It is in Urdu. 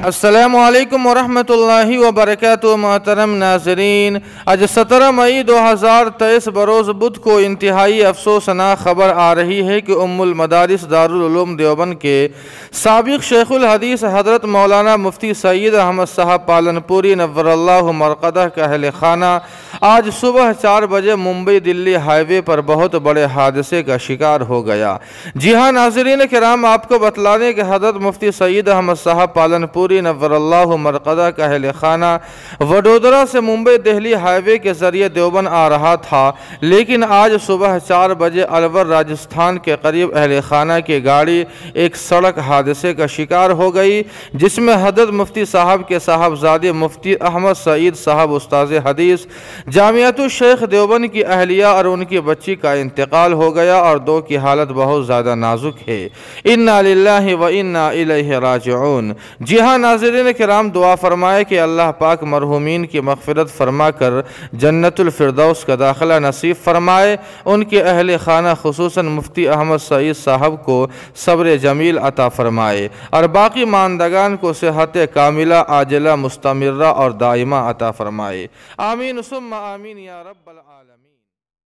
السلام علیکم ورحمۃ اللہ وبرکاتہ۔ محترم ناظرین، آج 17 مئی 2023 بروز بدھ کو انتہائی افسوسناک خبر آ رہی ہے کہ ام المدارس دارالعلوم دیوبند کے سابق شیخ الحدیث حضرت مولانا مفتی سید احمد صاحب پالنپوری نور اللہ مرقدہ کا اہل خانہ آج صبح 4 بجے ممبئی دلی ہائی وے پر بہت بڑے حادثے کا شکار ہو گیا۔ جی ہاں ناظرین کرام، آپ کو بتلانے کہ حضرت مفتی سید احمد صاحب پالنپوری نور اللہ مرقدہ کا اہل خانہ وڈودرا سے ممبئی دہلی ہائی وے کے ذریعے دیوبند آ رہا تھا، لیکن آج صبح 4 بجے الور راجستھان کے قریب اہل خانہ کی گاڑی ایک سڑک حادثے کا شکار ہو گئی، جس میں حضرت مفتی صاحب کے صاحبزادے مفتی احمد سعید صاحب استاذ حدیث جامعۃ الشیخ دیوبند کی اہلیہ اور ان کی بچی کا انتقال ہو گیا اور 2 کی حالت بہت زیادہ نازک ہے۔ انا للہ و انا الیہ راجعون۔ جی ہاں ناظرین کرام، دعا فرمائے کہ اللہ پاک مرحومین کی مغفرت فرما کر جنت الفردوس کا داخلہ نصیب فرمائے، ان کے اہل خانہ خصوصاً مفتی احمد سعید صاحب کو صبر جمیل عطا فرمائے اور باقی ماندگان کو صحت کاملہ عاجلہ مستمرہ اور دائمہ عطا فرمائے۔ آمین ثم آمین یا رب العالمین۔